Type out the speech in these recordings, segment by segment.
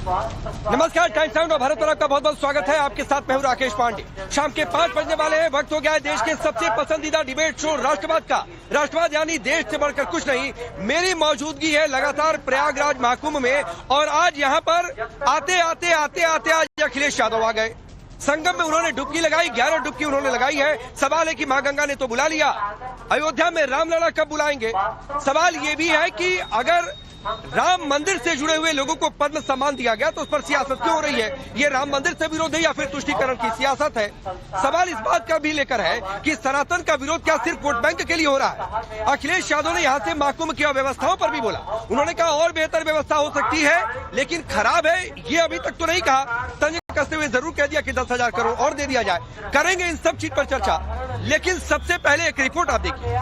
नमस्कार, times sound और भारत पर आपका बहुत बहुत स्वागत है। आपके साथ मैं हूं राकेश पांडे। शाम के 5 बजने वाले हैं। वक्त हो गया है देश के सबसे पसंदीदा डिबेट शो राष्ट्रवाद का। राष्ट्रवाद यानी देश से बढ़कर कुछ नहीं। मेरी मौजूदगी है लगातार प्रयागराज महाकुंभ में और आज यहाँ पर आते आते आज अखिलेश यादव आ गए। संगम में उन्होंने डुबकी लगाई, 11 डुबकी उन्होंने लगाई है। सवाल है कि मां गंगा ने तो बुला लिया, अयोध्या में रामलला कब बुलाएंगे? सवाल ये भी है कि अगर राम मंदिर से जुड़े हुए लोगों को पद्म सम्मान दिया गया तो उस पर सियासत क्यों हो रही है? ये राम मंदिर से विरोध है या फिर तुष्टीकरण की सियासत है? सवाल इस बात का भी लेकर है कि सनातन का विरोध क्या सिर्फ वोट बैंक के लिए हो रहा है? अखिलेश यादव ने यहाँ से महाकुंभ की अव्यवस्थाओं पर भी बोला। उन्होंने कहा और बेहतर व्यवस्था हो सकती है लेकिन खराब है ये अभी तक तो नहीं कहा। संजय कसते हुए जरूर कह दिया कि 10,000 करोड़ और दे दिया जाए। करेंगे इन सब चीज पर चर्चा, लेकिन सबसे पहले एक रिपोर्ट आप देखिए।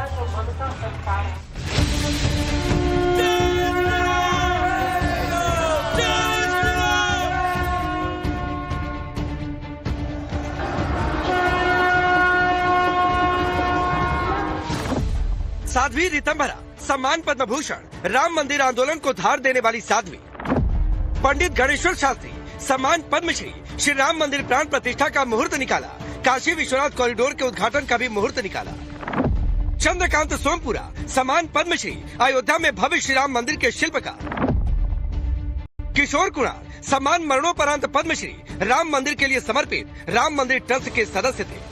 साध्वी ऋतंभरा सम्मान पद्म भूषण, राम मंदिर आंदोलन को धार देने वाली साध्वी। पंडित गणेश्वर शास्त्री सम्मान पद्मश्री, श्री राम मंदिर प्राण प्रतिष्ठा का मुहूर्त निकाला। काशी विश्वनाथ कॉरिडोर के उद्घाटन का भी मुहूर्त निकाला। चंद्रकांत सोमपुरा सम्मान पद्मश्री, अयोध्या में भव्य श्री राम मंदिर के शिल्पकार। किशोर कुणाल सम्मान मरणोपरांत पद्मश्री, राम मंदिर के लिए समर्पित राम मंदिर ट्रस्ट के सदस्य थे।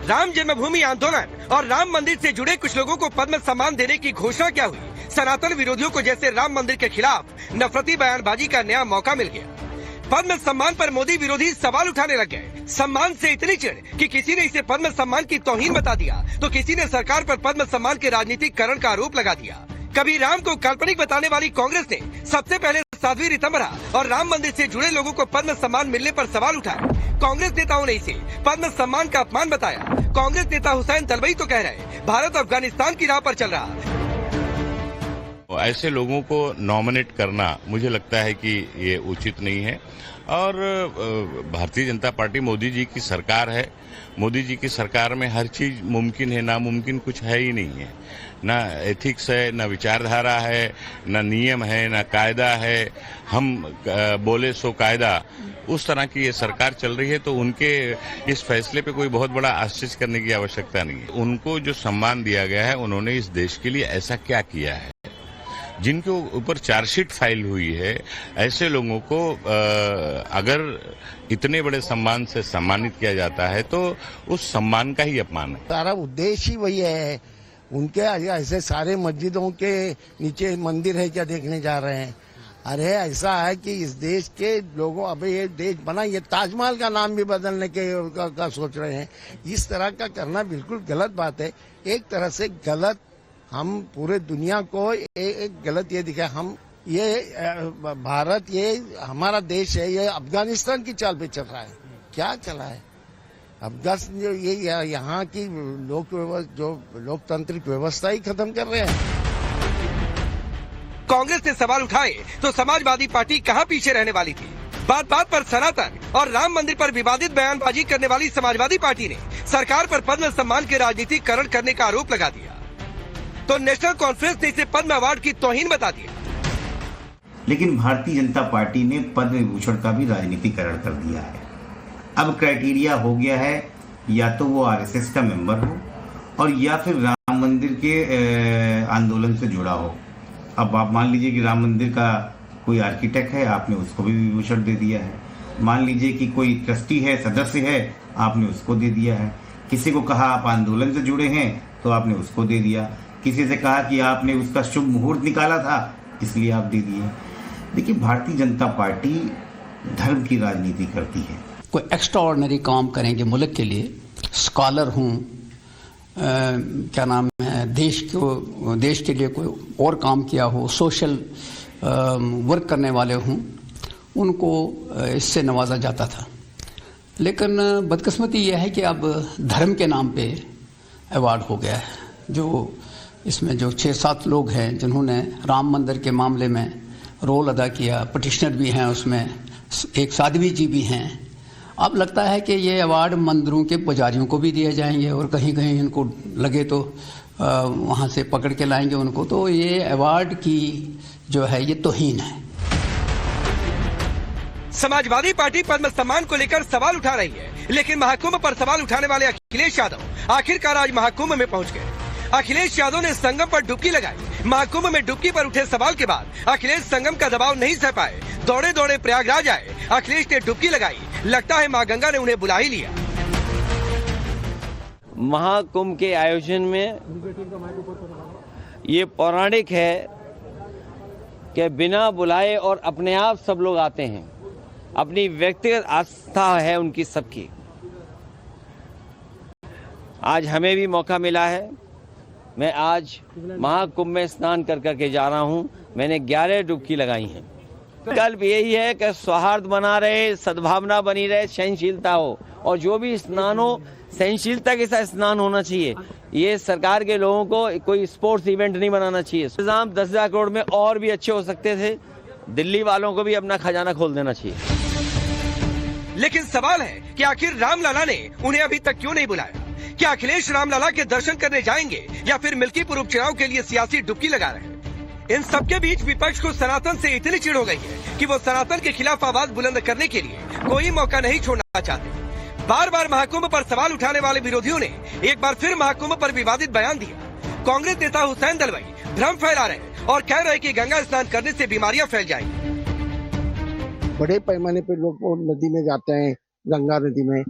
राम जन्मभूमि आंदोलन और राम मंदिर से जुड़े कुछ लोगों को पद्म सम्मान देने की घोषणा क्या हुई? सनातन विरोधियों को जैसे राम मंदिर के खिलाफ नफरती बयानबाजी का नया मौका मिल गया। पद्म सम्मान पर मोदी विरोधी सवाल उठाने लग गए। सम्मान से इतनी चिढ़ कि किसी ने इसे पद्म सम्मान की तौहीन बता दिया तो किसी ने सरकार पर पद्म सम्मान के राजनीतिकरण का आरोप लगा दिया। कभी राम को काल्पनिक बताने वाली कांग्रेस ने सबसे पहले साध्वी ऋतंभरा और राम मंदिर से जुड़े लोगों को पद्म सम्मान मिलने पर सवाल उठाए। कांग्रेस नेताओं ने इसे पद्म सम्मान का अपमान बताया। कांग्रेस नेता हुसैन दलबई तो कह रहे भारत अफगानिस्तान की राह पर चल रहा है। ऐसे लोगों को नॉमिनेट करना मुझे लगता है कि ये उचित नहीं है और भारतीय जनता पार्टी मोदी जी की सरकार है। मोदी जी की सरकार में हर चीज मुमकिन है, नामुमकिन कुछ है ही नहीं है। ना एथिक्स है, ना विचारधारा है, ना नियम है, ना कायदा है। हम बोले सो कायदा, उस तरह की ये सरकार चल रही है तो उनके इस फैसले पे कोई बहुत बड़ा आश्चर्य करने की आवश्यकता नहीं है। उनको जो सम्मान दिया गया है उन्होंने इस देश के लिए ऐसा क्या किया है? जिनके ऊपर चार्जशीट फाइल हुई है ऐसे लोगों को अगर इतने बड़े सम्मान से सम्मानित किया जाता है तो उस सम्मान का ही अपमान है। सारा उद्देश्य ही वही है। उनके ऐसे सारे मस्जिदों के नीचे मंदिर है क्या देखने जा रहे हैं? अरे ऐसा है कि इस देश के लोगों अबे ये देश बना, ये ताजमहल का नाम भी बदलने का सोच रहे हैं। इस तरह का करना बिल्कुल गलत बात है। एक तरह से गलत, हम पूरे दुनिया को एक गलत ये दिखाए। हम ये भारत, ये हमारा देश है, ये अफगानिस्तान की चाल पे चल रहा है। क्या चला है? अफगानिस्तान ये यहाँ की लोकतांत्रिक व्यवस्था ही खत्म कर रहे हैं। कांग्रेस ने सवाल उठाए तो समाजवादी पार्टी कहाँ पीछे रहने वाली थी? बात बात पर सनातन और राम मंदिर पर विवादित बयानबाजी करने वाली समाजवादी पार्टी ने सरकार पर पद्म सम्मान के राजनीतिकरण करने का आरोप लगा दिया तो नेशनल कॉन्फ्रेंस ने इसे पद्म अवार्ड की तौहीन बता दिया। लेकिन भारतीय जनता पार्टी ने पद्म विभूषण का भी राजनीतिकरण कर दिया है। अब क्राइटेरिया हो गया है या तो वो आरएसएस का मेंबर हो और या फिर राम मंदिर के आंदोलन से जुड़ा हो। अब आप मान लीजिए कि राम मंदिर का कोई आर्किटेक्ट है, आपने उसको भी विभूषण दे दिया है। मान लीजिए कि कोई ट्रस्टी है, सदस्य है, आपने उसको दे दिया है। किसी को कहा आप आंदोलन से जुड़े हैं तो आपने उसको दे दिया। किसी से कहा कि आपने उसका शुभ मुहूर्त निकाला था इसलिए आप दे दिए। देखिए, भारतीय जनता पार्टी धर्म की राजनीति करती है। कोई एक्स्ट्रा ऑर्डिनरी काम करेंगे मुल्क के लिए, स्कॉलर हूँ, क्या नाम है, देश के लिए कोई और काम किया हो, सोशल वर्क करने वाले हों, उनको इससे नवाजा जाता था। लेकिन बदकिस्मती यह है कि अब धर्म के नाम पे अवार्ड हो गया है। जो इसमें जो 6-7 लोग हैं जिन्होंने राम मंदिर के मामले में रोल अदा किया, पटिशनर भी हैं उसमें, एक साध्वी जी भी हैं। अब लगता है कि ये अवार्ड मंदिरों के पुजारियों को भी दिए जाएंगे और कहीं कहीं इनको लगे तो वहाँ से पकड़ के लाएंगे उनको। तो ये अवार्ड की जो है ये तौहीन है। समाजवादी पार्टी पद्म सम्मान को लेकर सवाल उठा रही है, लेकिन महाकुंभ पर सवाल उठाने वाले अखिलेश यादव आखिरकार आज महाकुंभ में पहुंच गए। अखिलेश यादव ने संगम पर डुबकी लगाई। महाकुंभ में डुबकी पर उठे सवाल के बाद अखिलेश संगम का दबाव नहीं सह पाए, दौड़े दौड़े प्रयागराज आए। अखिलेश ने डुबकी लगाई, लगता है माँ गंगा ने उन्हें बुला ही लिया। महाकुंभ के आयोजन में ये पौराणिक है कि बिना बुलाए और अपने आप सब लोग आते हैं। अपनी व्यक्तिगत आस्था है उनकी सबकी। आज हमें भी मौका मिला है। मैं आज महाकुंभ में स्नान कर करके जा रहा हूं। मैंने 11 डुबकी लगाई हैं। विकल्प यही है कि सौहार्द बना रहे, सद्भावना बनी रहे, सहनशीलता हो, और जो भी स्नान हो सहनशीलता के साथ स्नान होना चाहिए। ये सरकार के लोगों को कोई स्पोर्ट्स इवेंट नहीं बनाना चाहिए। इंतजाम 10,000 करोड़ में और भी अच्छे हो सकते थे। दिल्ली वालों को भी अपना खजाना खोल देना चाहिए। लेकिन सवाल है कि आखिर रामलला ने उन्हें अभी तक क्यों नहीं बुलाया? क्या अखिलेश रामलला के दर्शन करने जाएंगे या फिर मिल्कीपुर उपचुनाव के लिए सियासी डुबकी लगा रहे हैं? इन सबके बीच विपक्ष को सनातन से इतनी चिढ़ हो गई है कि वो सनातन के खिलाफ आवाज बुलंद करने के लिए कोई मौका नहीं छोड़ना चाहते। बार बार महाकुंभ पर सवाल उठाने वाले विरोधियों ने एक बार फिर महाकुंभ पर विवादित बयान दिया। कांग्रेस नेता हुसैन दलवाई भ्रम फैला रहे और कह रहे कि गंगा स्नान करने से बीमारियां फैल जाएंगी। बड़े पैमाने पे लोग नदी में जाते हैं, गंगा नदी में,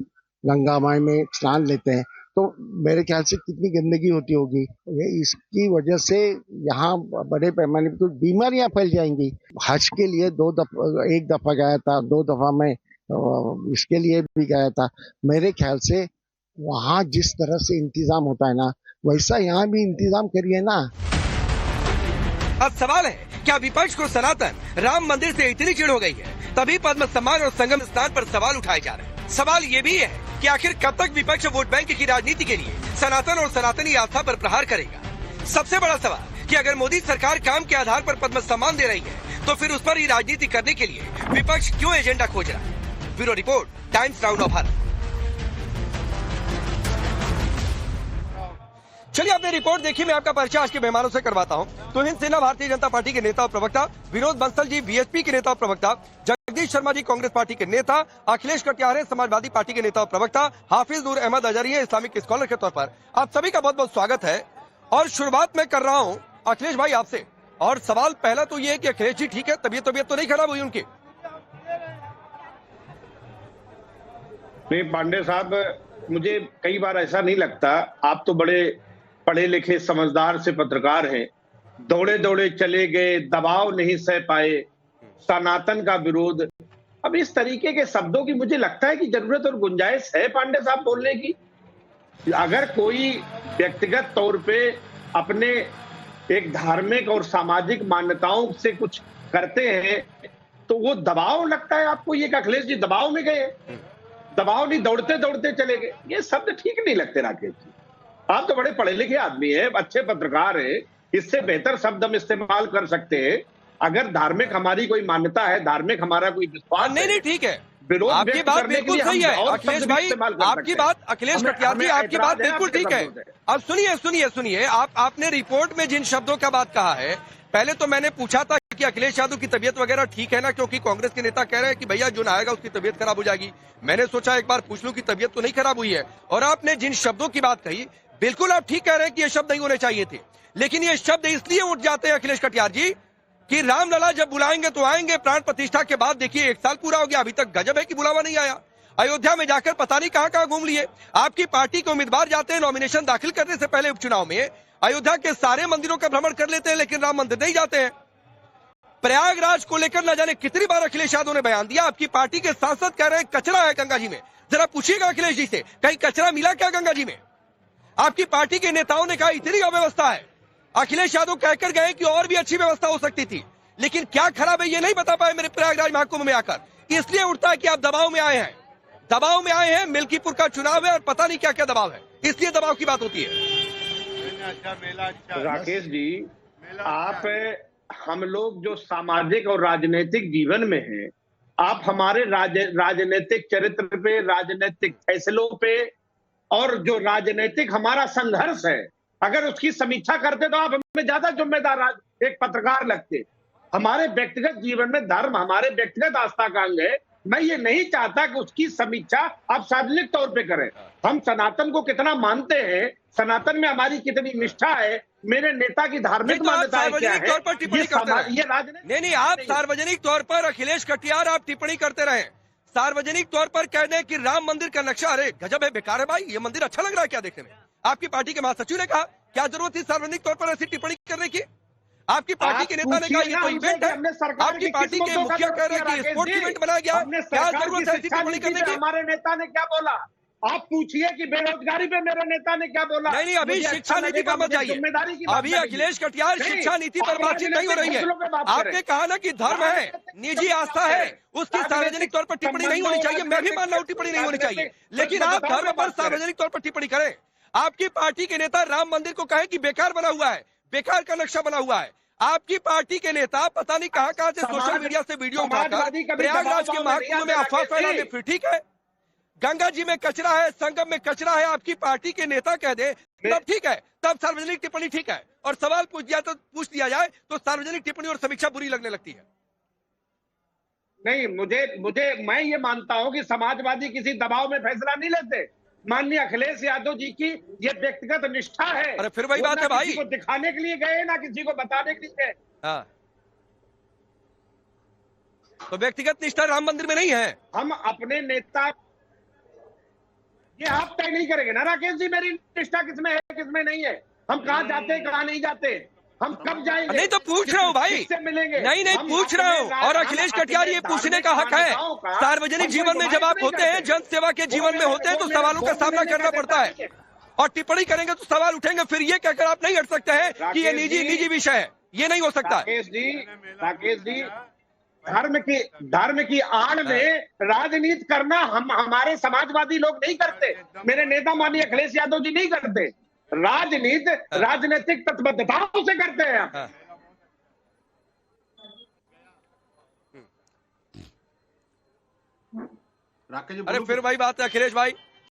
गंगा माई में स्नान लेते हैं, तो मेरे ख्याल से कितनी गंदगी होती होगी। इसकी वजह से यहाँ बड़े पैमाने पे तो बीमारियां फैल जाएंगी। हज के लिए एक दफा गया था, 2 दफा मैं इसके लिए भी गया था। मेरे ख्याल से वहाँ जिस तरह से इंतजाम होता है ना, वैसा यहाँ भी इंतजाम करिए ना। अब सवाल है, क्या विपक्ष को सनातन राम मंदिर से इतनी चिढ़ हो गई है तभी पद्म सम्मान और संगम स्नान पर सवाल उठाए जा रहे हैं? सवाल ये भी है कि आखिर कब तक विपक्ष वोट बैंक की राजनीति के लिए सनातन और सनातनी आस्था पर प्रहार करेगा? सबसे बड़ा सवाल कि अगर मोदी सरकार काम के आधार पर पद्म सम्मान दे रही है तो फिर उस पर ही राजनीति करने के लिए विपक्ष क्यों एजेंडा खोज रहा है? Bureau report, times now of Bharat. चलिए आपने रिपोर्ट देखी, मैं आपका परिचय आज के मेहमानों से करवाता हूं। तो हिंद सेना भारतीय जनता पार्टी के नेता और प्रवक्ता, विनोद बंसल जी बीएसपी के नेता और प्रवक्ता, जगदीश शर्मा जी कांग्रेस पार्टी के नेता, अखिलेश कटियार समाजवादी पार्टी के नेता और प्रवक्ता, हाफिज नूर अहमद अजहरी है इस्लामिक स्कॉलर के तौर पर। आप सभी का बहुत बहुत स्वागत है। और शुरुआत मैं कर रहा हूँ अखिलेश भाई आपसे, और सवाल पहला तो ये है कि अखिलेश जी ठीक है, तबीयत तो नहीं खराब हुई उनकी? नहीं पांडे साहब, मुझे कई बार ऐसा नहीं लगता। आप तो बड़े पढ़े लिखे समझदार से पत्रकार हैं। दौड़े दौड़े चले गए, दबाव नहीं सह पाए, सनातन का विरोध। अब इस तरीके के शब्दों की मुझे लगता है कि जरूरत और गुंजाइश है पांडे साहब बोलने की। अगर कोई व्यक्तिगत तौर पे अपने एक धार्मिक और सामाजिक मान्यताओं से कुछ करते हैं तो वो दबाव लगता है आपको। ये अखिलेश जी दबाव में गए? दबाव नहीं, दौड़ते दौड़ते चले गए। ये शब्द ठीक नहीं लगते राकेश जी। आप तो बड़े पढ़े लिखे आदमी हैं, अच्छे पत्रकार हैं, इससे बेहतर शब्द हम इस्तेमाल कर सकते हैं। अगर धार्मिक हमारी कोई मान्यता है, धार्मिक हमारा कोई विश्वास नहीं ठीक है, विरोध आपकी बात बिल्कुल सही है अखिलेश भाई, आपकी बात अखिलेश कटियार जी, आपकी बात बिल्कुल ठीक है। अब सुनिए, आपने रिपोर्ट में जिन शब्दों का बात कहा है, पहले तो मैंने पूछा था कि अखिलेश यादव की तबीयत वगैरह ठीक है ना, क्योंकि कांग्रेस के नेता कह रहे हैं कि भैया जो नहाएगा उसकी तबीयत खराब हो जाएगी। मैंने सोचा एक बार पूछ लूं कि तबीयत तो नहीं खराब हुई है। और आपने जिन शब्दों की बात कही, बिल्कुल आप ठीक कह रहे हैं कि ये शब्द नहीं होने चाहिए थे, लेकिन ये शब्द इसलिए उठ जाते हैं अखिलेश कटियार जी कि रामलला जब बुलाएंगे तो आएंगे। प्राण प्रतिष्ठा के बाद देखिए 1 साल पूरा हो गया, अभी तक गजब है कि बुलावा नहीं आया। अयोध्या में जाकर पता नहीं कहां घूम लिए। आपकी पार्टी के उम्मीदवार जाते हैं नॉमिनेशन दाखिल करने से पहले उपचुनाव में, अयोध्या के सारे मंदिरों का भ्रमण कर लेते हैं, लेकिन राम मंदिर नहीं जाते हैं। प्रयागराज को लेकर न जाने कितनी बार अखिलेश यादव ने बयान दिया। आपकी पार्टी के सांसद कह रहे हैं कचरा है गंगा जी में। जरा पूछिएगा अखिलेश जी से, कहीं कचरा मिला क्या गंगा जी में? आपकी पार्टी के नेताओं ने कहा इतनी अव्यवस्था है। अखिलेश यादव कहकर गए कि और भी अच्छी व्यवस्था हो सकती थी, लेकिन क्या खराब है ये नहीं बता पाए मेरे प्रयागराज महाकुंभ में आकर। इसलिए उठता है कि आप दबाव में आए हैं, मिल्कीपुर का चुनाव है और पता नहीं क्या क्या दबाव है, इसलिए दबाव की बात होती है। राकेश जी, आप हम लोग जो सामाजिक और राजनीतिक जीवन में हैं, आप हमारे राजनीतिक चरित्र पे, राजनीतिक फैसलों पे और जो राजनीतिक हमारा संघर्ष है, अगर उसकी समीक्षा करते तो आप हमें ज्यादा जिम्मेदार एक पत्रकार लगते। हमारे व्यक्तिगत जीवन में धर्म हमारे व्यक्तिगत आस्था का अंग है, मैं ये नहीं चाहता कि उसकी समीक्षा आप सार्वजनिक तौर पे करें। हम सनातन को कितना मानते हैं, सनातन में हमारी कितनी निष्ठा है, मेरे नेता की धार्मिक मान्यताएं क्या सार्वजनिक है, तौर पर टिप्पणी करते रहे। ये राजनीति नहीं, आप सार्वजनिक तौर पर अखिलेश कटियार आप टिप्पणी करते रहे, सार्वजनिक तौर पर कह दें कि राम मंदिर का नक्शा अरे गजब है, बेकार है भाई, ये मंदिर अच्छा लग रहा है क्या देखने में। आपकी पार्टी के महासचिव ने कहा, क्या जरूरत थी सार्वजनिक तौर पर ऐसी टिप्पणी करने की? आपकी पार्टी के नेता ने कहा ये तो इवेंट है, आपकी पार्टी के मुखिया कह रहे हैं कि स्पोर्ट्स इवेंट बनाया गया, क्या जरूरत है ऐसी टिप्पणी करने की? हमारे नेता ने क्या बोला? आप पूछिए कि बेरोजगारी पे मेरे नेता ने क्या बोला। नहीं, अभी शिक्षा नीति पर मत जाइए, अभी अखिलेश कटियार शिक्षा नीति पर बातचीत नहीं हो रही है। आपने कहा ना कि धर्म है, निजी आस्था है, उसकी सार्वजनिक तौर पर टिप्पणी नहीं होनी चाहिए। मैं भी मान रहा हूँ टिप्पणी नहीं होनी चाहिए, लेकिन आप धर्म पर सार्वजनिक तौर पर टिप्पणी करें। आपकी पार्टी के नेता राम मंदिर को कहे कि बेकार बना हुआ है, बेकार का नक्शा बना हुआ है। आपकी पार्टी के नेता पता नहीं कहां से सोशल मीडिया से वीडियो उठाकर प्रयागराज के महाकुंभ में अफवाह फैलाने, फिर ठीक है। गंगा जी में कचरा है, संगम में कचरा है, आपकी पार्टी के नेता कह दे तब ठीक है, तब सार्वजनिक टिप्पणी ठीक है, और सवाल पूछ दिया जाए तो सार्वजनिक टिप्पणी और समीक्षा बुरी लगने लगती है। नहीं, मुझे मैं ये मानता हूं कि समाजवादी किसी दबाव में फैसला नहीं लेते। माननीय अखिलेश यादव जी की ये व्यक्तिगत निष्ठा है। अरे फिर वही बात है भाई, किसी को दिखाने के लिए गए, ना किसी को बताने के लिए गए। हाँ, तो व्यक्तिगत निष्ठा राम मंदिर में नहीं है। हम अपने नेता, ये आप तय नहीं करेंगे ना राकेश जी, मेरी निष्ठा किसमें है किसमें नहीं है, हम कहाँ जाते हैं कहाँ नहीं जाते, हम कब जाएंगे। नहीं तो पूछ रहा हूँ भाई, मिलेंगे नहीं पूछ रहा हूँ, और अखिलेश कटियार ये पूछने का हक है। सार्वजनिक जीवन में जब आप होते हैं, जन सेवा के जीवन में होते हैं, तो सवालों का सामना करना पड़ता है, और टिप्पणी करेंगे तो सवाल उठेंगे। फिर ये कहकर आप नहीं हट सकते हैं कि ये निजी विषय है, ये नहीं हो सकता। राकेश जी, धर्म की आड़ में राजनीति करना हमारे समाजवादी लोग नहीं करते, मेरे नेता माननीय अखिलेश यादव जी नहीं करते। राजनीति राजनीतिक तत्परताओं से करते हैं। अरे फिर वही बात है अखिलेश भाई।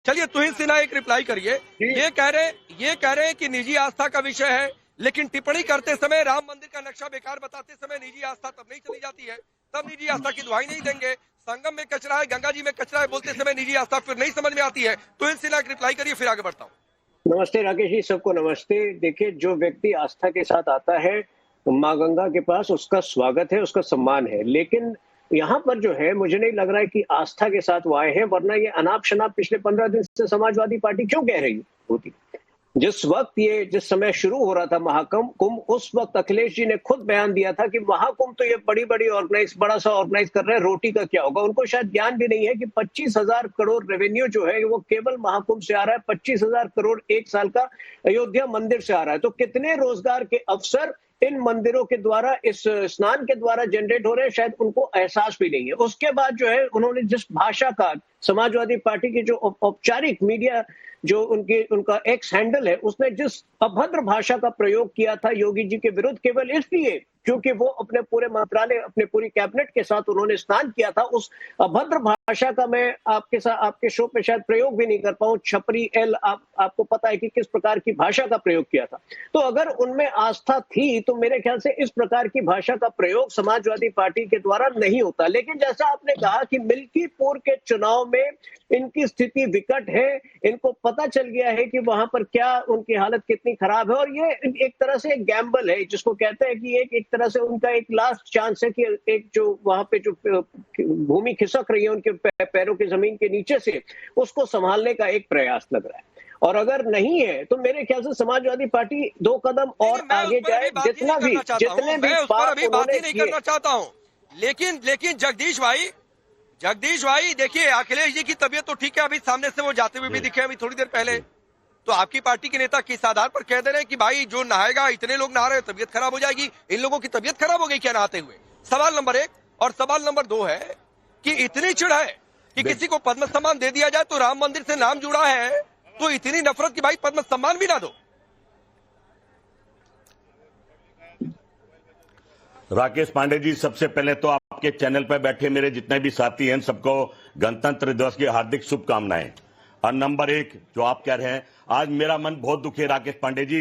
चलिए तुहिन सिन्हा एक रिप्लाई करिए, ये कह रहे हैं कि निजी आस्था का विषय है, लेकिन टिप्पणी करते समय राम मंदिर का नक्शा बेकार बताते समय निजी आस्था तब नहीं चली जाती है, तब निजी आस्था की दुहाई नहीं देंगे। संगम में कचरा है, गंगा जी में कचरा है बोलते समय निजी आस्था फिर नहीं समझ में आती है। तुहिन सिन्हा एक रिप्लाई करिए, फिर आगे बढ़ता हूँ। नमस्ते राकेश जी, सबको नमस्ते। देखिए, जो व्यक्ति आस्था के साथ आता है माँ गंगा के पास, उसका स्वागत है, उसका सम्मान है, लेकिन यहाँ पर जो है मुझे नहीं लग रहा है कि आस्था के साथ वो आए हैं, वरना ये अनाप शनाप पिछले 15 दिन से समाजवादी पार्टी क्यों कह रही होती। जिस समय शुरू हो रहा था महाकुंभ, उस वक्त अखिलेश जी ने खुद बयान दिया था कि महाकुंभ तो ये बड़ा सा ऑर्गेनाइज कर रहे हैं, रोटी का क्या होगा। उनको शायद ज्ञान भी नहीं है कि 25,000 करोड़ रेवेन्यू जो है वो केवल महाकुंभ से आ रहा है। 25,000 करोड़ एक साल का अयोध्या मंदिर से आ रहा है। तो कितने रोजगार के अवसर इन मंदिरों के द्वारा, इस स्नान के द्वारा जनरेट हो रहे हैं, शायद उनको एहसास भी नहीं है। उसके बाद जो है उन्होंने जिस भाषा का, समाजवादी पार्टी की जो औपचारिक मीडिया जो उनका एक्स हैंडल है, उसने जिस अभद्र भाषा का प्रयोग किया था योगी जी के विरुद्ध, केवल इसलिए क्योंकि वो अपने पूरे मंत्रालय, अपने पूरी कैबिनेट के साथ उन्होंने स्नान किया था, उस अभद्र भाषा का मैं आपके शो पे शायद प्रयोग भी नहीं कर पाऊं। छपरी एल, आपको पता है कि किस प्रकार की भाषा का प्रयोग किया था। तो अगर उनमें आस्था थी तो मेरे ख्याल से इस प्रकार की भाषा का प्रयोग समाजवादी पार्टी के द्वारा नहीं होता। लेकिन जैसा आपने कहा कि मिल्कीपुर के चुनाव में इनकी स्थिति विकट है, इनको पता चल गया है कि वहां पर क्या उनकी हालत कितनी खराब है, और ये एक तरह से एक गैम्बल है, जिसको कहते हैं कि एक तरह से उनका एक लास्ट चांस है कि एक जो वहां पे जो भूमि खिसक रही है उनके पैरों की जमीन के नीचे से, उसको संभालने का एक प्रयास लग रहा है। और अगर नहीं है तो मेरे ख्याल से समाजवादी पार्टी 2 कदम और आगे जाए। जितने भी बात ही नहीं करना चाहता हूँ, लेकिन जगदीश भाई देखिए, अखिलेश जी की तबीयत तो ठीक है, अभी सामने से वो जाते हुए भी दिखे अभी थोड़ी देर पहले। तो आपकी पार्टी के नेता किस आधार पर कह दे रहे हैं कि भाई जो नहाएगा, इतने लोग नहा रहे हैं, तबीयत खराब हो जाएगी। इन लोगों की तबीयत खराब हो गई क्या नहाते हुए? सवाल नंबर 1। और सवाल नंबर 2 है कि इतनी चिढ़ है कि किसी को पद्म सम्मान दे दिया जाए तो राम मंदिर से नाम जुड़ा है, तो इतनी नफरत कि भाई पद्म सम्मान भी ना दो। राकेश पांडे जी, सबसे पहले तो आपके चैनल पर बैठे मेरे जितने भी साथी हैं, सबको गणतंत्र दिवस की हार्दिक शुभकामनाएं। और नंबर 1, जो आप कह रहे हैं, आज मेरा मन बहुत दुखी है राकेश पांडे जी।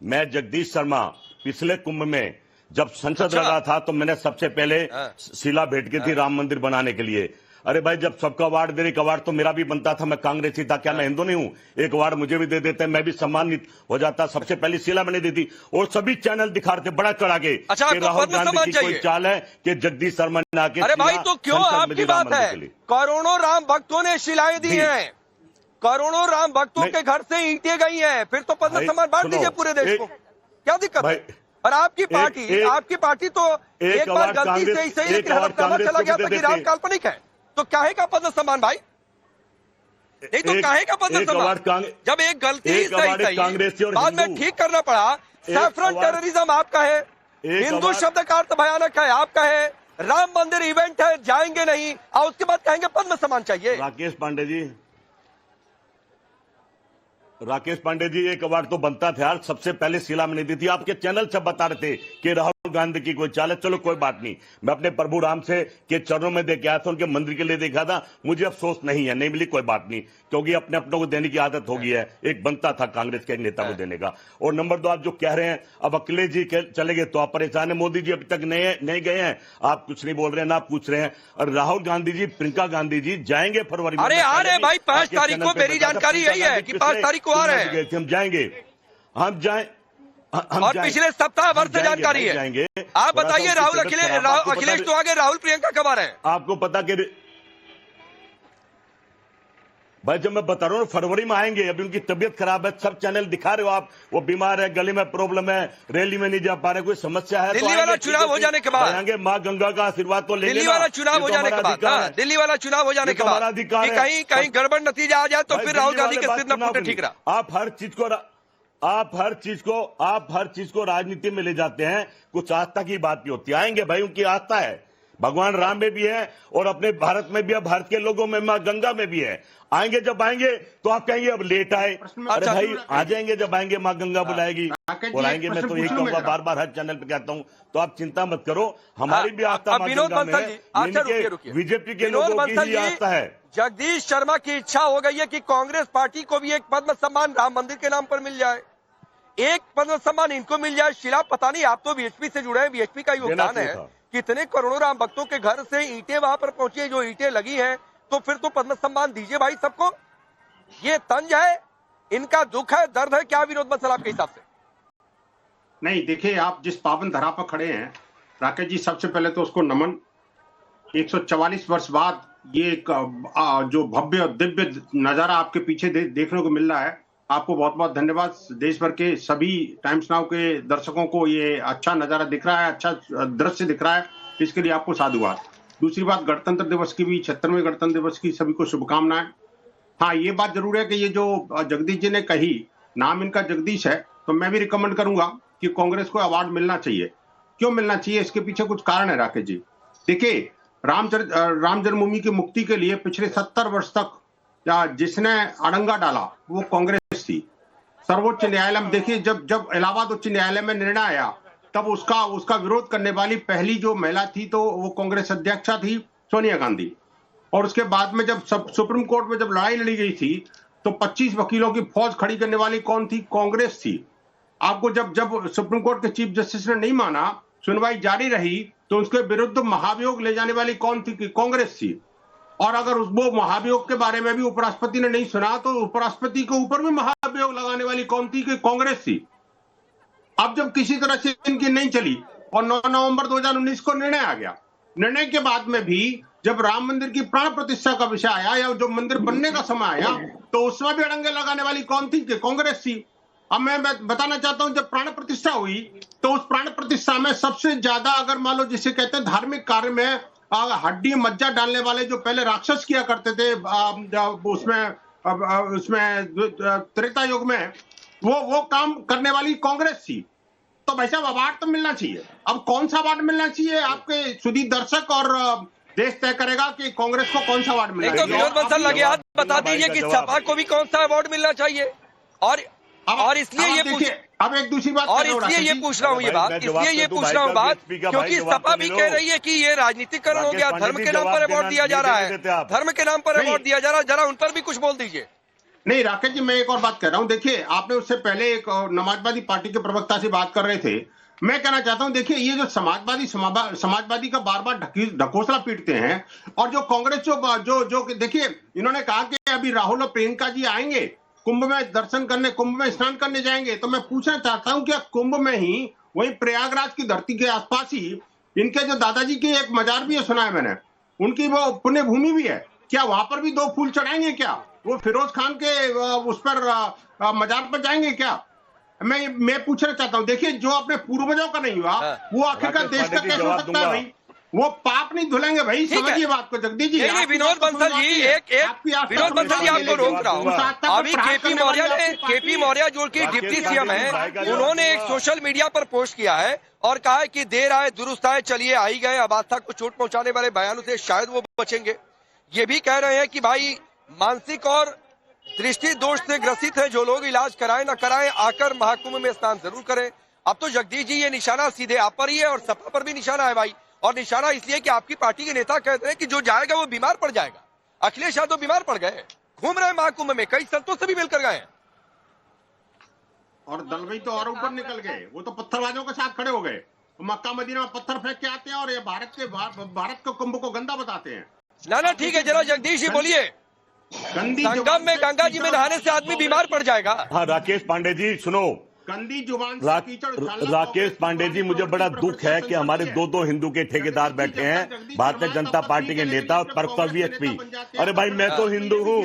मैं जगदीश शर्मा पिछले कुंभ में जब संसद लगा था तो मैंने सबसे पहले शिला भेंट की थी राम मंदिर बनाने के लिए। अरे भाई जब सबका अवार्ड दे रहे, अवार्ड तो मेरा भी बनता था, मैं कांग्रेसी था, क्या मैं हिंदू नहीं हूं? एक अवार्ड मुझे भी दे देते, मैं भी सम्मानित हो जाता। सबसे पहली शीला मैंने दी थी और सभी चैनल दिखा रहे थे बड़ा चढ़ा के अच्छा, कि राहुल गांधी की कोई चाल है कि जगदीश शर्मा ने आके, अरे भाई तो क्यों आपकी बात है, करोड़ों राम भक्तों ने शिलाएं दी हैं, करोड़ों राम भक्तों के घर से ईंटें गई हैं, फिर तो पद्म सम्मान बांट दीजिए पूरे देश को, क्या दिक्कत है? और आपकी पार्टी तो एक बार गलती से ही सही, लेकिन हलफनामा चला गया था कि राम काल्पनिक है, तो काहे का पद्म सम्मान भाई? नहीं तो काहे का पद्म सम्मान? जब एक गलती सही बाद में ठीक करना पड़ा। सैफरन टेररिज्म आपका है, हिंदू शब्द का अर्थ भयानक है आपका है, राम मंदिर इवेंट है जाएंगे नहीं, और उसके बाद कहेंगे पद्म सम्मान चाहिए। राकेश पांडे जी एक अवार्ड तो बनता था यार, सबसे पहले शीला मैंने दी थी। आपके चैनल से बता रहे थे कि राहुल गांधी की कोई चाल है, चलो कोई बात नहीं, मैं अपने प्रभु राम से के चरणों में देख आया था, उनके मंदिर के लिए देखा था, मुझे अफसोस नहीं है, नहीं मिली कोई बात नहीं, क्योंकि अपने अपनों को देने की आदत हो गई है, एक बनता था कांग्रेस के एक नेता को देने का। और नंबर 2, आप जो कह रहे हैं अब अखिलेश जी चले गए तो आप परेशान है, मोदी जी अभी तक नहीं गए हैं, आप कुछ नहीं बोल रहे हैं ना, आप पूछ रहे हैं। और राहुल गांधी जी, प्रियंका गांधी जी जाएंगे फरवरी में। अरे आ रहे भाई 5 तारीख को, मेरी जानकारी यही है कि 5 तारीख को आ रहे हैं। हम जाएंगे, और पिछले सप्ताह भर से जानकारी है। जाएंगे। आप बताइए राहुल अखिलेश तो आगे, राहुल प्रियंका कब आ रहे हैं? आपको पता कि भाई जब मैं बता रहा हूँ फरवरी में आएंगे, अभी उनकी तबीयत खराब है, सब चैनल दिखा रहे हो आप, वो बीमार है, गले में प्रॉब्लम है, रैली में नहीं जा पा रहे, कोई समस्या है, दिल्ली वाला चुनाव हो जाने के बाद आएंगे, माँ गंगा का आशीर्वाद तो लेंगे। दिल्ली वाला चुनाव हो जाने के बाद, दिल्ली वाला चुनाव हो जाने के बाद कहीं गड़बड़ नतीजा आ जाए तो फिर राहुल गांधी के सिर न फूटे, ठीक रहा। आप हर चीज को राजनीति में ले जाते हैं, कुछ आस्था की बात भी होती है। आएंगे भाई, उनकी आस्था है, भगवान राम में भी है और अपने भारत में भी है, भारत के लोगों में मां गंगा में भी है। आएंगे, जब आएंगे तो आप कहेंगे अब लेट आए, अरे भाई आ जाएंगे, जब आएंगे मां गंगा बुलाएगी और आएंगे। मैं तो यही कहूंगा, बार बार हर चैनल पे कहता हूं, तो आप चिंता मत करो, हमारी भी आस्था मां गंगा में है, बीजेपी के लोगों की ही आस्था है। जगदीश शर्मा की इच्छा हो गई है कि कांग्रेस पार्टी को भी एक पद्म सम्मान राम मंदिर के नाम पर मिल जाए, एक पद्म सम्मान इनको मिल जाए। शिला, पता नहीं, आप तो बीएचपी से जुड़े हैं, बीएचपी का योगदान है, कितने करोड़ों राम भक्तों के घर से ईंटें वहां पर पहुंची है, जो ईंटें लगी हैं, तो फिर तो पद्म सम्मान दीजिए भाई सबको। ये तंज है, इनका दुख है, दर्द है, क्या विनोद बंसल आपके हिसाब से? नहीं, देखिए आप जिस पावन धरा पर खड़े हैं राकेश जी, सबसे पहले तो उसको नमन। 144 वर्ष बाद ये जो भव्य दिव्य नजारा आपके पीछे देखने को मिल रहा है, आपको बहुत बहुत धन्यवाद। देश भर के सभी टाइम्स नाउ के दर्शकों को ये अच्छा नजारा दिख रहा है, अच्छा दृश्य दिख रहा है, इसके लिए आपको साधुवाद। दूसरी बात, गणतंत्र दिवस की भी, 76वें गणतंत्र दिवस की सभी को शुभकामनाएं। हाँ, ये बात जरूर है कि ये जो जगदीश जी ने कही, नाम इनका जगदीश है, तो मैं भी रिकमेंड करूंगा कि कांग्रेस को अवार्ड मिलना चाहिए। क्यों मिलना चाहिए, इसके पीछे कुछ कारण है राकेश जी। देखिए, राम जन्मभूमि की मुक्ति के लिए पिछले 70 वर्ष तक जिसने अड़ंगा डाला वो कांग्रेस थी। सर्वोच्च न्यायालय में देखिए, जब इलाहाबाद उच्च न्यायालय में निर्णय आया, तब उसका विरोध करने वाली पहली जो महिला थी तो वो कांग्रेस अध्यक्षा थी सोनिया गांधी। और उसके बाद में जब सुप्रीम कोर्ट में जब लड़ाई लड़ी गई थी तो 25 वकीलों की फौज खड़ी करने वाली कौन थी? कांग्रेस थी। आपको जब सुप्रीम कोर्ट के चीफ जस्टिस ने नहीं माना, सुनवाई जारी रही, तो उसके विरुद्ध महाभियोग ले जाने वाली कौन थी? कांग्रेस थी। और अगर वो महाभियोग के बारे में भी उपराष्ट्रपति ने नहीं सुना तो उपराष्ट्रपति के ऊपर भी महाभियोग लगाने वाली कौन थी? कि कांग्रेस थी। अब जब किसी तरह से इनकी नहीं चली और 9 नवंबर 2019 को निर्णय आ गया, निर्णय के बाद में भी जब राम मंदिर की प्राण प्रतिष्ठा का विषय आया या जो मंदिर बनने का समय आया, तो उसमें भी अड़ंगे लगाने वाली कौन थी? कि कांग्रेस थी। अब मैं बताना चाहता हूं, जब प्राण प्रतिष्ठा हुई तो उस प्राण प्रतिष्ठा में सबसे ज्यादा, अगर मान लो जिसे कहते हैं धार्मिक कार्य में हड्डी मज्जा डालने वाले जो पहले राक्षस किया करते थे उसमें त्रेता युग में, वो काम करने वाली कांग्रेस थी। तो भाई साहब, अवार्ड तो मिलना चाहिए। अब कौन सा अवार्ड मिलना चाहिए, आपके सुधी दर्शक और देश तय करेगा कि कांग्रेस को कौन सा अवार्ड मिलना चाहिए। तो विनोद बंसल लगे हाथ बता दीजिए कि सपा को भी कौन सा अवार्ड मिलना चाहिए। और इसलिए ये अब एक दूसरी बात, और इसलिए ये पूछ रहा हूँ क्योंकि सपा भी कह रही है कि ये राजनीतिकरण हो गया, धर्म के नाम पर अवार्ड दिया जा रहा है, धर्म के नाम पर अवार्ड दिया जा रहा है। जरा उन पर भी कुछ बोल दीजिए। नहीं राकेश जी, मैं एक और बात कह रहा हूं। देखिए, आपने उससे पहले एक समाजवादी पार्टी के प्रवक्ता से बात कर रहे थे, मैं कहना चाहता हूं, देखिए ये जो समाजवादी का बार बार ढकोसला पीटते हैं, और जो कांग्रेस जो देखिए इन्होंने कहा कि अभी राहुल और प्रियंका जी आएंगे कुंभ में दर्शन करने, कुंभ में स्नान करने जाएंगे। तो मैं पूछना चाहता हूं कि कुंभ में ही, वही प्रयागराज की धरती के आसपास ही इनके जो दादाजी की एक मजार भी है, सुना है मैंने, उनकी वो पुण्य भूमि भी है, क्या वहां पर भी 2 फूल चढ़ाएंगे? क्या वो फिरोज खान के उस पर मजार पर जाएंगे क्या? मैं पूछना चाहता हूं, देखिए जो अपने पूर्वजों का नहीं हुआ वो आखिरकार देश का कैसे हो सकता है भाई? वो पाप नहीं धुलेंगे भाई, समझिए बात को जगदीश जी। नहीं, विनोद बंसल जी, विनोद बंसल जी आपको रोक रहा हूँ। अभी केपी मौर्य जो कि डिप्टी सीएम है, उन्होंने एक सोशल मीडिया पर पोस्ट किया है और कहा है कि देर आए दुरुस्त आए, चलिए आ ही गए। अब आस्था को चोट पहुंचाने वाले बयानों से शायद वो बचेंगे। ये भी कह रहे हैं कि भाई मानसिक और दृष्टि दोष से ग्रसित है जो लोग, इलाज कराएं ना कराएं, आकर महाकुंभ में स्नान जरूर करें। अब तो जगदीश जी ये निशाना सीधे आप पर ही है और सपा पर भी निशाना है भाई। और निशाना इसलिए कि आपकी पार्टी के नेता कहते हैं कि जो जाएगा वो बीमार पड़ जाएगा। अखिलेश यादव बीमार पड़ गए, घूम रहे हैं महाकुंभ में, कई संतों से भी मिलकर गए हैं। और दलवाई तो और ऊपर निकल गए, वो तो पत्थरबाजों के साथ खड़े हो गए, मक्का मदीना में पत्थर फेंक के आते हैं और ये भारत के कुंभ को गंदा बताते हैं। ना ठीक है, जरा जगदीश जी बोलिए। संगम में गंगा जी में नहाने से आदमी बीमार पड़ जाएगा। हाँ राकेश पांडे जी सुनो, गंदी जुबान राकेश पांडे जी, मुझे बड़ा दुख है कि हमारे 2 हिंदू के ठेकेदार बैठे हैं, भारतीय जनता पार्टी के नेता पर वीएचपी। अरे भाई मैं तो हिंदू हूँ,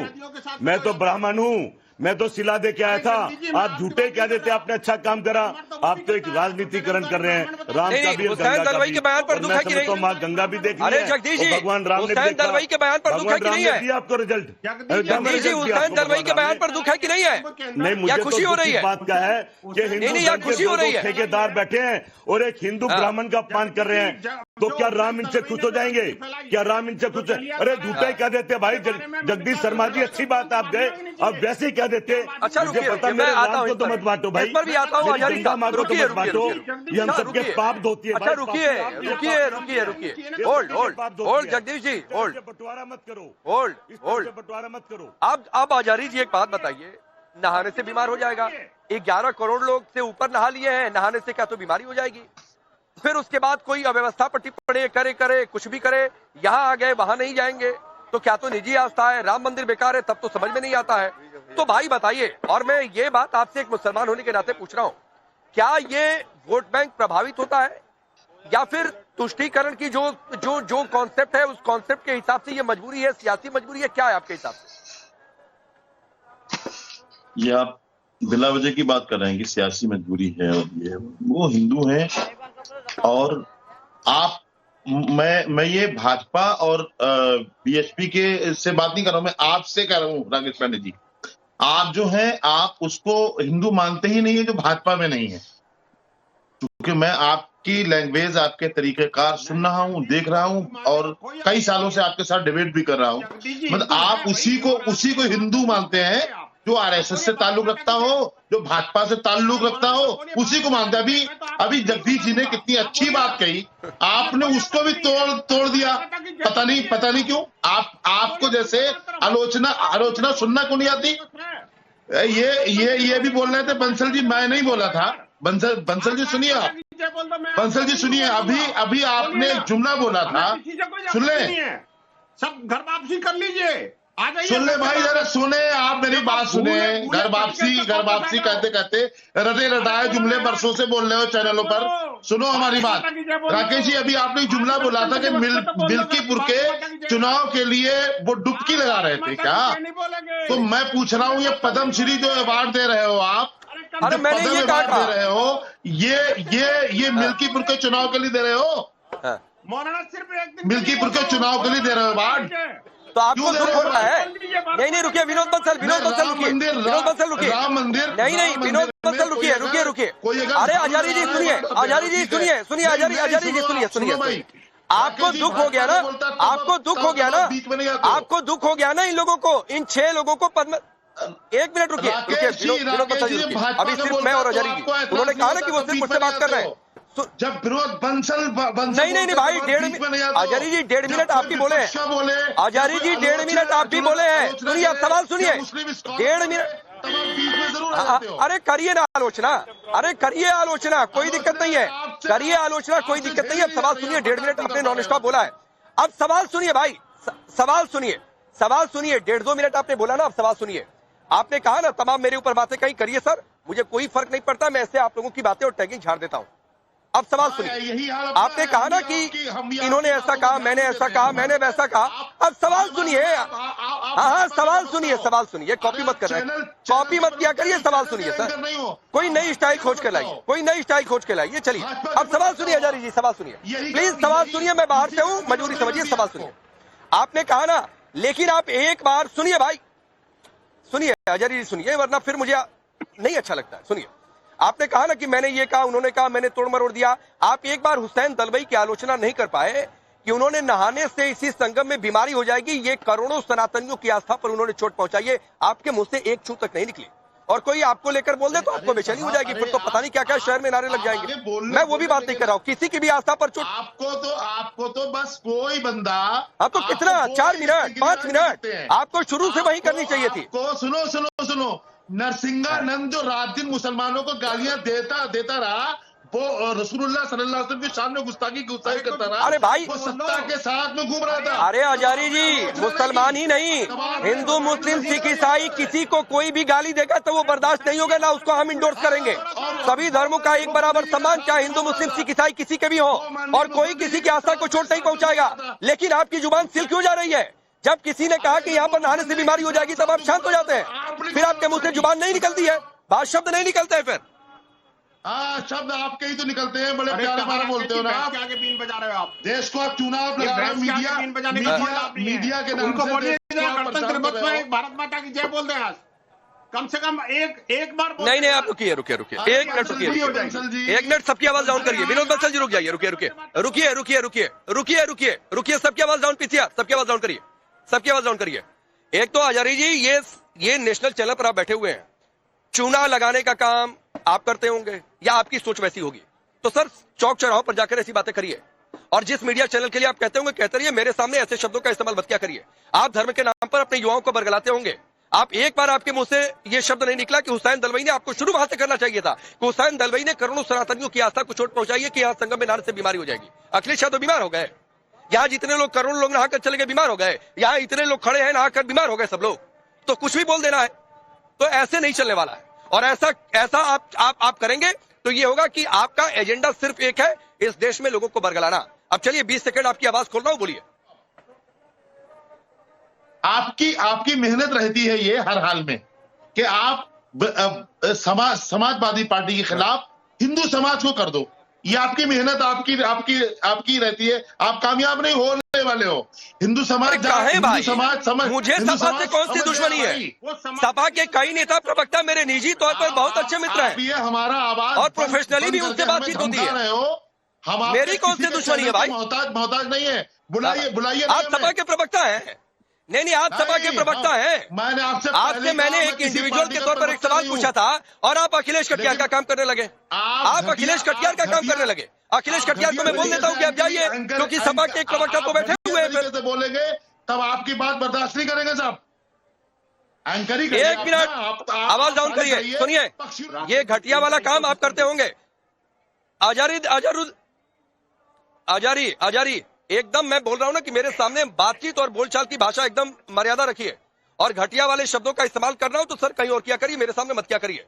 मैं तो ब्राह्मण हूँ, मैं तो सिला दे के आया था। आप झूठे क्या देते, आपने अच्छा काम करा। आप तो एक राजनीतिकरण कर रहे हैं। राम का भी हुसैन दलवाई के बयान पर दुख है कि नहीं? तो माँ गंगा भी देख, अरे जगदीश जी, भगवान राम ने हुसैन दलवाई के बयान पर दुख है कि नहीं है? आपको रिजल्ट जगदीश जी, हुसैन दलवाई के बयान पर दुख है कि नहीं है? नहीं, मुझे खुशी हो रही है बात का है कि हिंदू खुशी हो रही है, ठेकेदार बैठे हैं और एक हिंदू ब्राह्मण का अपमान कर रहे हैं, तो क्या राम इनसे खुश हो जाएंगे? क्या राम इनसे खुश? अरे झूठा ही क्या देते भाई। जगदीश शर्मा जी अच्छी बात आप गए, अब वैसे ही क्या देते? अच्छा मुझे पता, मेरे राम को तो मत बांटो भाई, पर भी आता हूँ। गंगा मांगो तो मत बांटो, ये हम सबके पाप धोती है। अच्छा रुकिए, होल्ड जगदीश जी, होल्ड, बंटवारा मत करो, होल्ड बंटवारा मत करो। अब आचार्य जी एक बात बताइए, नहाने से बीमार हो जाएगा? 11 करोड़ लोग से ऊपर नहा लिए हैं, नहाने से क्या तो बीमारी हो जाएगी? फिर उसके बाद कोई अव्यवस्था पर टिप्पणी करे कुछ भी करे, यहाँ आ गए वहां नहीं जाएंगे, तो क्या तो निजी आस्था है? राम मंदिर बेकार है, तब तो समझ में नहीं आता है। तो भाई बताइए, और मैं ये बात आपसे एक मुसलमान होने के नाते पूछ रहा हूँ, क्या ये वोट बैंक प्रभावित होता है या फिर तुष्टीकरण की जो कॉन्सेप्ट है उस कॉन्सेप्ट के हिसाब से ये मजबूरी है, सियासी मजबूरी है, क्या है आपके हिसाब से? ये आप बिला वजह की बात कर रहे हैं कि सियासी मजबूरी है, और ये वो हिंदू हैं। और आप मैं ये भाजपा और बीएसपी के से बात नहीं कर रहा हूं, मैं आपसे कह रहा हूं राकेश पांडे जी, आप जो हैं आप उसको हिंदू मानते ही नहीं है जो भाजपा में नहीं है। क्योंकि मैं आपकी लैंग्वेज, आपके तरीकेकार सुन रहा हूं, देख रहा हूं, और कई सालों से आपके साथ डिबेट भी कर रहा हूं। मतलब आप उसी को हिंदू मानते हैं जो आरएसएस से ताल्लुक रखता हो, जो भाजपा से ताल्लुक रखता हो, उसी को मानते हैं। अभी जगदीश जी ने कितनी अच्छी बात कही, आपने उसको भी तोड़ दिया। पता नहीं क्यों आपको जैसे आलोचना सुनना क्यों नहीं आती? ये भी बोल रहे थे बंसल जी, मैं नहीं बोला था। बंसल जी सुनिए, आप बंसल जी सुनिए, अभी आपने एक जुमला बोला था, सुन ले, सब घर वापसी कर लीजिए, सुन ले भाई, जरा सुने, आप मेरी बात सुने। घर वापसी कहते रटे रटाए जुमले बरसों से बोल रहे हो चैनलों पर, सुनो हमारी बात। राकेश जी, अभी आपने जुमला बोला था कि मिल्कीपुर के चुनाव के लिए वो डुबकी लगा रहे थे क्या? तो मैं पूछ रहा हूँ, ये पद्मश्री जो अवार्ड दे रहे हो आप, अरे मैंने ये कहा दे रहे हो, ये मिल्कीपुर के चुनाव के लिए दे रहे हो? मिल्कीपुर के चुनाव के लिए दे रहे हो अवार्ड? तो आपको दुख हो रहा है? नहीं रुकिए, विनोद बंसल रुकिए, विनोद बंसल रुकिए, राम मंदिर नहीं विनोद बंसल रुकिए। अरे आचार्य जी सुनिए, आचार्य जी सुनिए, आपको दुख हो गया ना, आपको दुख हो गया ना इन लोगों को, इन 6 लोगों को पद्म। एक मिनट रुकिए, विनोद बंसल जी, अभी सिर्फ मैं और आचार्य जी, उन्होंने कहा ना कि वो सिर्फ मुझसे बात कर रहे हैं। जब विरोध बंसल नहीं भाई, 1.5 मिनट आचार्य जी, 1.5 मिनट आप भी बोले हैं। आचार्य जी 1.5 मिनट आप भी बोले हैं। सुनिए, आप सवाल सुनिए, 1.5 मिनट। अरे करिए ना आलोचना, कोई दिक्कत नहीं है। करिए आलोचना, कोई दिक्कत नहीं है। अब सवाल सुनिए, 1.5 मिनट आपने नॉन स्टॉप बोला है। अब सवाल सुनिए भाई, सवाल सुनिए, सवाल सुनिए। 1.5-2 मिनट आपने बोला ना, अब सवाल सुनिए। आपने कहा ना तमाम मेरे ऊपर बातें कहीं करिए सर, मुझे कोई फर्क नहीं पड़ता, मैं ऐसे आप लोगों की बातें और टैगिंग झाड़ देता हूं। अब सवाल सुनिए। आपने कहा ना कि इन्होंने ऐसा कहा, मैंने ऐसा कहा, मैंने वैसा कहा। अब सवाल सुनिए। हाँ, सवाल सुनिए, सवाल सुनिए। कॉपी मत कर रहे, कॉपी मत किया करिए, सवाल सुनिए सर। कोई नई स्टाइल खोज के लाइए, कोई नई स्टाइल खोज के लाइए। चलिए अब सवाल सुनिए हजारी जी, सवाल सुनिए प्लीज, सवाल सुनिए। मैं बाहर से हूं, मजबूरी समझिए, सवाल सुनिए। आपने कहा ना, लेकिन आप एक बार सुनिए भाई, सुनिए हजारी जी सुनिए, वरना फिर मुझे नहीं अच्छा लगता है। सुनिए, आपने कहा ना कि मैंने ये कहा, उन्होंने कहा, मैंने तोड़ मरोड़ दिया। आप एक बार हुसैन दलवाई की आलोचना नहीं कर पाए कि उन्होंने नहाने से इसी संगम में बीमारी हो जाएगी, ये करोड़ों सनातनियों की आस्था पर उन्होंने चोट पहुंचाई है। आपके मुंह से एक छू तक नहीं निकली, और कोई आपको लेकर बोल दे तो आपको बेचैनी हो जाएगी, फिर तो पता नहीं क्या क्या शहर में नारे लग जाएंगे। मैं वो भी बात नहीं कर रहा हूँ, किसी की भी आस्था पर चोट। आपको तो बस कोई बंदा, आपको कितना 4 मिनट 5 मिनट आपको शुरू से वही करनी चाहिए थी। सुनो, नरसिंहानंद जो रात दिन मुसलमानों को गालियां देता रहा, वो रसूलुल्लाह सल्लल्लाहु अलैहि वसल्लम के सामने गुस्ताखी करता रहा। अरे भाई, वो सत्ता के साथ में घूम रहा था। अरे हजारी जी, मुसलमान ही नहीं, हिंदू मुस्लिम सिख ईसाई किसी को कोई भी गाली देगा तो वो बर्दाश्त नहीं होगा ना, उसको हम इंडोर्स करेंगे। सभी धर्मों का एक बराबर सम्मान, चाहे हिंदू मुस्लिम सिख ईसाई किसी के भी हो, और कोई किसी की आस्था को चोट नहीं पहुंचाएगा। लेकिन आपकी जुबान सिल क्यों जा रही है? जब किसी ने कहा कि यहाँ पर नहाने से बीमारी हो जाएगी तब आप शांत हो जाते हैं, फिर आपके मुंह से जुबान नहीं निकलती है, बात शब्द नहीं निकलते हैं फिर। हाँ, शब्द आपके ही तो निकलते हैं, बड़े प्यारे प्यारे बोलते हो ना आप। आगे बीन बजा रहे हो आप, देश को आप चुनाव लगा रहे हो, मीडिया के नाम से भारत माता की जय बोल दें आज, कम से कम एक बार। नहीं, आप रुकिए, एक मिनट रुकिए, एक मिनट, सबकी आवाज डाउन करिए। विनोद बंसल जी रुक जाइए, रुकिए, सबकी आवाज डाउन, पीसीआर सबकी आवाज डाउन करिए, सबकी आवाज डाउन करिए। एक तो हजारी जी, ये नेशनल चैनल पर आप बैठे हुए हैं, चूना लगाने का काम आप करते होंगे या आपकी सोच वैसी होगी, तो सर चौक चौराहों पर जाकर ऐसी बातें करिए। और जिस मीडिया चैनल के लिए आप कहते होंगे, कहते रहिए, मेरे सामने ऐसे शब्दों का इस्तेमाल मत क्या करिए। आप धर्म के नाम पर अपने युवाओं को बरगलाते होंगे। आप एक बार आपके मुंह से ये शब्द नहीं निकला कि हुसैन दलवाई ने, आपको शुरू वहां से करना चाहिए था कि हुसैन दलवाई ने करोड़ों सनातनियों की आस्था को चोट पहुंचाई है कि यहाँ संगम में नहाने से बीमारी हो जाएगी। अखिलेश यादव बीमार हो गए, यहाँ जितने लोग करोड़ों लोग नहाकर चले गए बीमार हो गए, यहाँ इतने लोग खड़े हैं नहाकर बीमार हो गए सब लोग, तो कुछ भी बोल देना है, तो ऐसे नहीं चलने वाला है। और ऐसा आप करेंगे तो ये होगा कि आपका एजेंडा सिर्फ एक है, इस देश में लोगों को बरगलाना। अब चलिए 20 सेकंड आपकी आवाज खोल रहा हूं, बोलिए। आपकी मेहनत रहती है ये हर हाल में कि आप समाजवादी पार्टी के खिलाफ हिंदू समाज को कर दो, ये आपकी मेहनत आपकी रहती है। आप कामयाब नहीं होने वाले हो। हिंदू समाज समझ, मुझे सपा से कौन सी दुश्मनी है? सपा के कई नेता प्रवक्ता मेरे निजी तौर पर बहुत अच्छे मित्र हैं, ये हमारा आवाज और प्रोफेशनली भी उनसे बातचीत होती है। मेरी कौन सी दुश्मनी है भाई? मोहताज नहीं है, बुलाइए। आप सपा के प्रवक्ता हैं? नहीं, आप सपा के प्रवक्ता हैं। आपसे मैंने एक इंडिविजुअल के तौर पर एक सवाल पूछा था और आप अखिलेश कटियार का काम करने लगे। आप अखिलेश कटियार का काम करने लगे। अखिलेश कटियार को मैं बोल देता हूँ कि आप जाइए, क्योंकि सपा के एक प्रवक्ता तो बैठे हुए हैं। बोलेंगे तब आपकी बात बर्दाश्त नहीं करेंगे साहब। एक मिनट, आवाज डाउन करिए, सुनिए। ये घटिया वाला काम आप करते होंगे। आजारी, एकदम मैं बोल रहा हूं ना कि मेरे सामने बातचीत और बोलचाल की भाषा एकदम मर्यादा रखिए, और घटिया वाले शब्दों का इस्तेमाल कर रहा हूं तो सर कहीं और क्या करिए, मेरे सामने मत क्या करिए।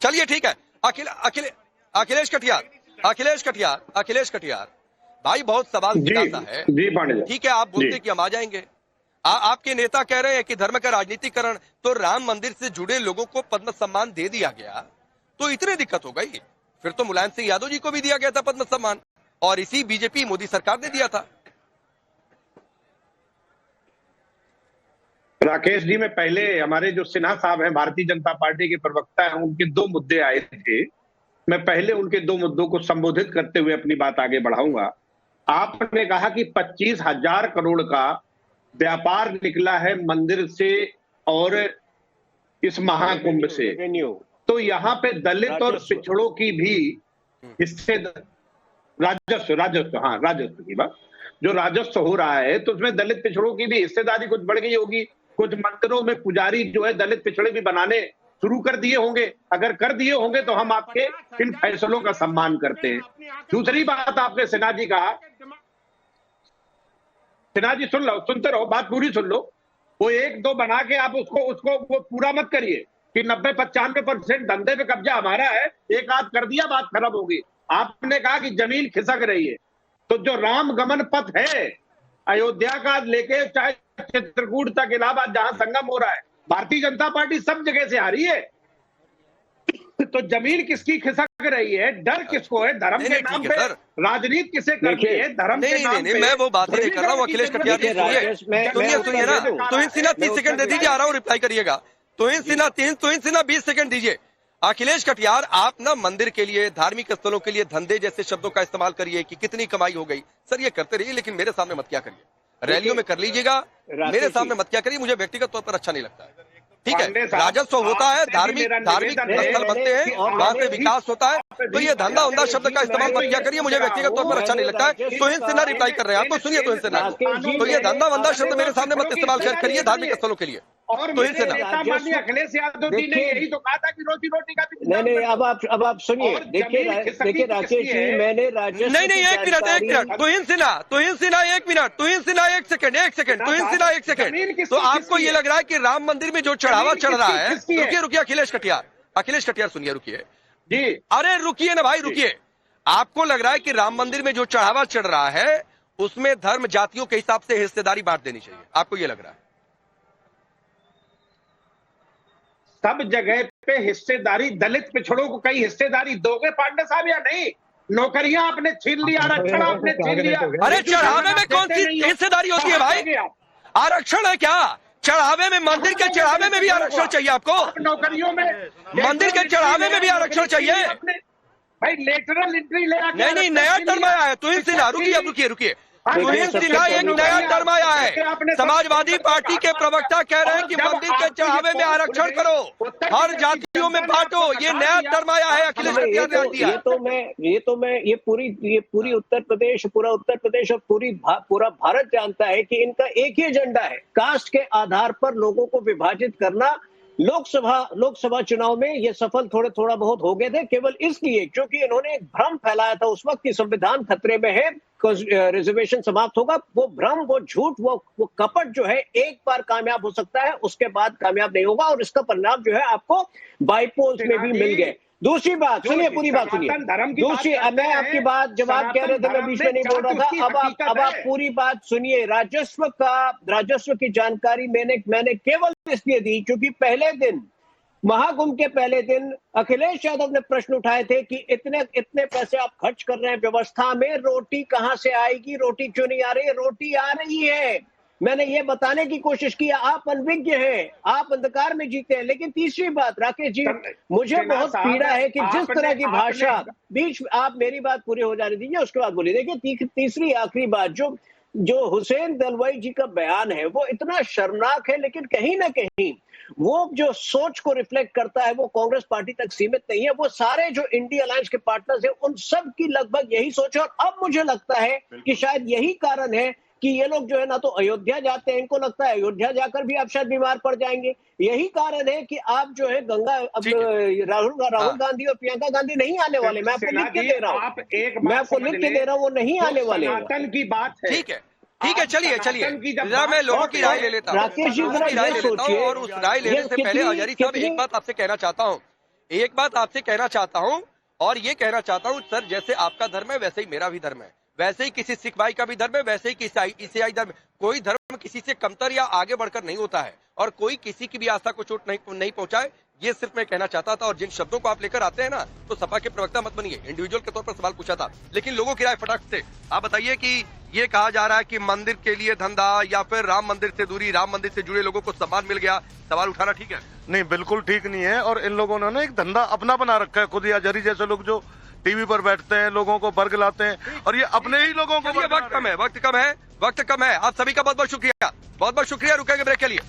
चलिए ठीक है। अखिलेश कटियार भाई बहुत सवाल निकालता है। ठीक है, आप बोलते कि हम आ जाएंगे। आपके नेता कह रहे हैं कि धर्म का राजनीतिकरण, तो राम मंदिर से जुड़े लोगों को पद्म सम्मान दे दिया गया तो इतनी दिक्कत हो गई, फिर तो मुलायम सिंह यादव जी को भी दिया गया था पद्म सम्मान, और इसी बीजेपी मोदी सरकार ने दिया था। राकेश जी, में पहले हमारे जो सिन्हा साहब हैं, भारतीय जनता पार्टी के प्रवक्ता हैं, उनके 2 मुद्दे आए थे। मैं पहले उनके 2 मुद्दों को संबोधित करते हुए अपनी बात आगे बढ़ाऊंगा। आपने कहा कि 25,000 करोड़ का व्यापार निकला है मंदिर से और इस महाकुंभ से, तो यहाँ पे दलित और पिछड़ों की भी हिस्से, राजस्व की बात, जो राजस्व हो रहा है तो उसमें दलित पिछड़ों की भी हिस्सेदारी कुछ बढ़ गई होगी। कुछ मंदिरों में पुजारी जो है दलित पिछड़े भी बनाने शुरू कर दिए होंगे। अगर कर दिए होंगे तो हम आपके इन फैसलों का सम्मान करते हैं। दूसरी बात, आपने सिन्हा जी कहा, सिन्हा जी सुनते रहो, बात पूरी सुन लो। वो 1-2 बना के आप उसको वो पूरा मत करिए कि 90-95% धंधे पे कब्जा हमारा है, एक आध कर दिया बात खत्म होगी। आपने कहा कि जमीन खिसक रही है, तो जो राम गमन पथ है अयोध्या का लेके चाहे चित्रकूट तक, इलाहाबाद, जहां संगम हो रहा है, भारतीय जनता पार्टी सब जगह से आ रही है। तो जमीन किसकी खिसक रही है? डर किसको है? धर्म के नाम पे राजनीति किसे करनी है? धर्म के नाम पे। मैं वो बात नहीं कर रहा हूँ अखिलेश कटियार जी, सुनिए ना। तुहिन सिन्हा 30 सेकंड दे दीजिए, आ रहा हूँ, रिप्लाई करिएगा। तुहिन सिन्हा 20 सेकंड दीजिए। अखिलेश कटियार, आप ना मंदिर के लिए, धार्मिक स्थलों के लिए धंधे जैसे शब्दों का इस्तेमाल करिए कि कितनी कमाई हो गई। सर ये करते रहिए, लेकिन मेरे सामने मत क्या करिए। रैलियों में कर लीजिएगा, मेरे सामने मत क्या करिए, मुझे व्यक्तिगत तौर पर अच्छा नहीं लगता है। ठीक है, राजस्व होता है, धार्मिक स्थल बनते हैं, वहां से विकास होता है, तो ये धंधा उंधा शब्द का इस्तेमाल मत क्या करिए, मुझे व्यक्तिगत तौर पर अच्छा नहीं लगता है। तुहिन सिन्हा रिप्लाई कर रहे हैं, आपको सुनिए तुहिन सिन्हा, तो ये धंधा वंदा शब्द मेरे सामने मत इस्तेमाल करिए धार्मिक स्थलों के लिए। और अखिलेश यादव जी ने यही तो कहा था कि रोजी रोटी का नहीं, अब आप सुनिए, देखिए राकेश जी, मैंने राजस्व नहीं, एक मिनट, तुहिन सिन्हा 1 मिनट, तुहिन सिन्हा 1 सेकंड, तुहिन सिन्हा 1 सेकंड। तो आपको ये लग रहा है कि राम मंदिर में जो चढ़ावा चढ़ रहा है, रुकिए अखिलेश कटियार सुनिए, रुकिए जी, अरे रुकिए ना भाई, रुकिए। आपको लग रहा है कि राम मंदिर में जो चढ़ावा चढ़ रहा है उसमें धर्म जातियों के हिसाब से हिस्सेदारी बांट देनी चाहिए, आपको ये लग रहा है? सब जगह पे हिस्सेदारी, दलित पिछड़ों को कई हिस्सेदारी दोगे पांडे साहब या नहीं? नौकरियां आपने छीन लिया, आरक्षण आपने छीन लिया। अरे चढ़ावे में कौन सी हिस्सेदारी होती है भाई? आरक्षण है क्या? चढ़ावे में, मंदिर के चढ़ावे में भी आरक्षण चाहिए आपको? नौकरियों में, मंदिर के चढ़ावे में भी आरक्षण चाहिए भाई? लेटरल एंट्री ले आके नहीं, नया टर्म आया है तुहिन सिन्हा, रुकिए। तुहिन सिन्हा एक नया टर्म आया है। समाजवादी पार्टी के प्रवक्ता कह रहे हैं कि मंदिर के चढ़ावे में आरक्षण करो, हर जातियों में बांटो, ये नया टर्म आया है। अखिलेश कटियार ने दिया। ये पूरी उत्तर प्रदेश, पूरा उत्तर प्रदेश और पूरा भारत जानता है कि इनका एक ही एजेंडा है, कास्ट के आधार पर लोगों को विभाजित करना। लोकसभा चुनाव में ये सफल थोड़ा बहुत हो गए थे, केवल इसलिए क्योंकि इन्होंने एक भ्रम फैलाया था उस वक्त कि संविधान खतरे में है, रिजर्वेशन समाप्त होगा। वो भ्रम, वो झूठ, वो कपट जो है एक बार कामयाब हो सकता है, उसके बाद कामयाब नहीं होगा, और इसका परिणाम जो है आपको बाईपोल्स में भी मिल गए। दूसरी बात सुनिए, पूरी बात सुनिए। दूसरी, मैं आपकी बात जब आप कह रहे थे मैं बीच में नहीं बोल रहा था, अब आप पूरी बात सुनिए। राजस्व की जानकारी मैंने केवल इसलिए दी क्योंकि पहले दिन, महाकुंभ के पहले दिन अखिलेश यादव ने प्रश्न उठाए थे कि इतने पैसे आप खर्च कर रहे हैं व्यवस्था में, रोटी कहां से आएगी, रोटी क्यों नहीं आ रही है? रोटी आ रही है। मैंने ये बताने की कोशिश की, आप अनभिज्ञ हैं, आप अंधकार में जीते हैं। लेकिन तीसरी बात राकेश जी, मुझे बहुत पीड़ा है कि जिस तरह की भाषा, बीच में आप मेरी बात पूरी हो जाने दीजिए, उसके बाद बोलिए। देखिए तीसरी आखिरी बात, जो हुसैन दलवाई जी का बयान है वो इतना शर्मनाक है, लेकिन कहीं ना कहीं वो जो सोच को रिफ्लेक्ट करता है वो कांग्रेस पार्टी तक सीमित नहीं है। वो सारे जो इंडिया अलायंस के पार्टनर्स हैं उन सब की लगभग यही सोच है। और अब मुझे लगता है कि शायद यही कारण है कि ये लोग जो है ना तो अयोध्या जाते हैं, इनको लगता है अयोध्या जाकर भी आप शायद बीमार पड़ जाएंगे। यही कारण है कि आप जो है राहुल गांधी और प्रियंका गांधी नहीं आने वाले। मैं आपको लिख के दे रहा हूँ, वो नहीं आने वाले। सनातन की बात है, ठीक है, चलिए जरा मैं लोगों की राय ले लेता हूँ, राकेश जी जरा ये सोचिए। और उस राय लेने से पहले हजारी साहब एक बात आपसे कहना चाहता हूँ, और ये कहना चाहता हूँ सर, जैसे आपका धर्म है वैसे ही मेरा भी धर्म है, वैसे ही किसी सिख भाई का भी धर्म है, वैसे ही ईसाई धर्म। कोई धर्म किसी से कमतर या आगे बढ़कर नहीं होता है, और कोई किसी की भी आस्था को चोट नहीं पहुंचाए, ये सिर्फ मैं कहना चाहता था। और जिन शब्दों को आप लेकर आते हैं ना, तो सपा के प्रवक्ता मत बनिए। इंडिविजुअल के तौर पर सवाल पूछा था, लेकिन लोगों की राय फटाक से आप बताइए कि ये कहा जा रहा है कि मंदिर के लिए धंधा या फिर राम मंदिर से दूरी, राम मंदिर से जुड़े लोगों को सम्मान मिल गया, सवाल उठाना ठीक है? नहीं, बिल्कुल ठीक नहीं है। और इन लोगों ने ना एक धंधा अपना बना रखा है, खुद ही हजारी जैसे लोग जो टीवी पर बैठते हैं, लोगों को बर्ग लाते हैं, और ये अपने ही लोगों को। वक्त कम है, आप सभी का बहुत बहुत शुक्रिया, रुकेंगे ब्रेक के लिए।